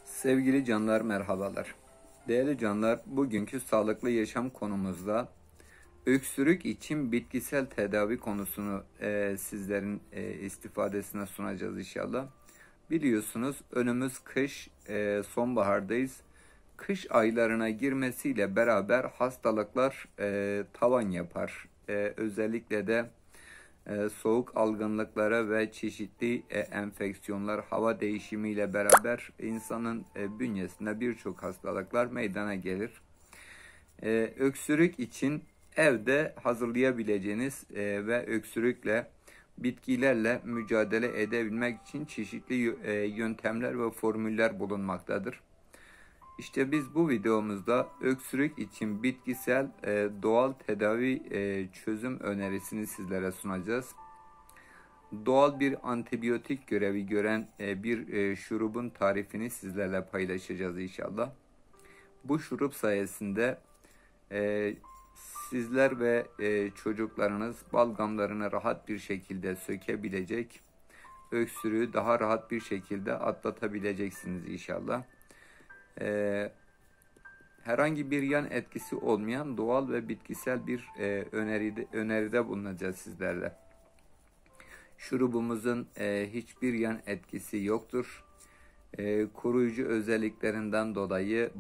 Sevgili canlar, merhabalar. Değerli canlar, bugünkü sağlıklı yaşam konumuzda öksürük için bitkisel tedavi konusunu sizlerin istifadesine sunacağız inşallah. Biliyorsunuz önümüz kış, sonbahardayız. Kış aylarına girmesiyle beraber hastalıklar tavan yapar. Özellikle de soğuk algınlıkları ve çeşitli enfeksiyonlar, hava değişimiyle beraber insanın bünyesinde birçok hastalıklar meydana gelir. Öksürük için evde hazırlayabileceğiniz ve öksürükle, bitkilerle mücadele edebilmek için çeşitli yöntemler ve formüller bulunmaktadır. İşte biz bu videomuzda öksürük için bitkisel doğal tedavi çözüm önerisini sizlere sunacağız. Doğal bir antibiyotik görevi gören bir şurubun tarifini sizlerle paylaşacağız inşallah. Bu şurup sayesinde sizler ve çocuklarınız balgamlarını rahat bir şekilde sökebilecek, öksürüğü daha rahat bir şekilde atlatabileceksiniz inşallah. Herhangi bir yan etkisi olmayan doğal ve bitkisel bir öneride bulunacağız sizlerle. Şurubumuzun hiçbir yan etkisi yoktur. Koruyucu özelliklerinden dolayı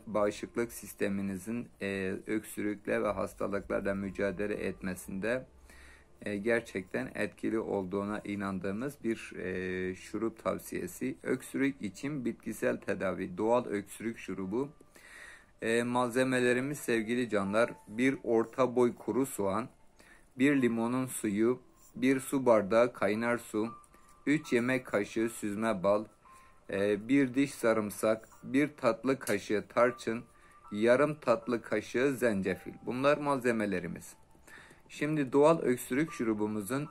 bağışıklık sisteminizin öksürükle ve hastalıklarla mücadele etmesinde gerçekten etkili olduğuna inandığımız bir şurup tavsiyesi. Öksürük için bitkisel tedavi, doğal öksürük şurubu. Malzemelerimiz sevgili canlar: bir orta boy kuru soğan, bir limonun suyu, bir su bardağı kaynar su, 3 yemek kaşığı süzme bal, bir diş sarımsak, bir tatlı kaşığı tarçın, yarım tatlı kaşığı zencefil. Bunlar malzemelerimiz. Şimdi doğal öksürük şurubumuzun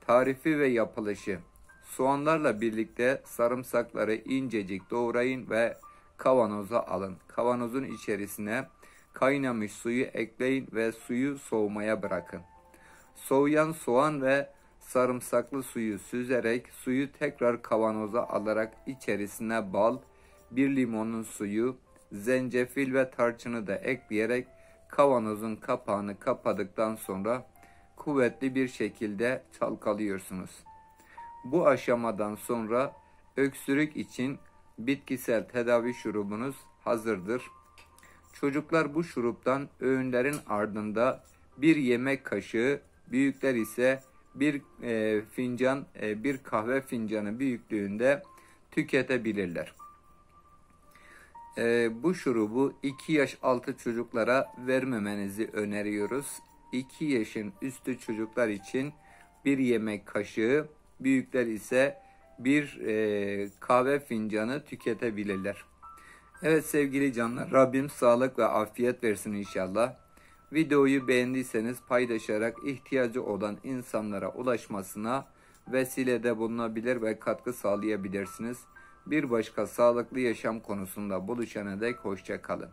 tarifi ve yapılışı. Soğanlarla birlikte sarımsakları incecik doğrayın ve kavanoza alın. Kavanozun içerisine kaynamış suyu ekleyin ve suyu soğumaya bırakın. Soğuyan soğan ve sarımsaklı suyu süzerek suyu tekrar kavanoza alarak içerisine bal, bir limonun suyu, zencefil ve tarçını da ekleyerek kavanozun kapağını kapadıktan sonra kuvvetli bir şekilde çalkalıyorsunuz. Bu aşamadan sonra öksürük için bitkisel tedavi şurubunuz hazırdır. Çocuklar bu şuruptan öğünlerin ardında bir yemek kaşığı, büyükler ise bir kahve fincanı büyüklüğünde tüketebilirler. Bu şurubu 2 yaş altı çocuklara vermemenizi öneriyoruz. 2 yaşın üstü çocuklar için bir yemek kaşığı, büyükler ise bir kahve fincanı tüketebilirler. Evet sevgili canlar, Rabbim sağlık ve afiyet versin inşallah. Videoyu beğendiyseniz paylaşarak ihtiyacı olan insanlara ulaşmasına vesilede bulunabilir ve katkı sağlayabilirsiniz. Bir başka sağlıklı yaşam konusunda buluşana dek hoşça kalın.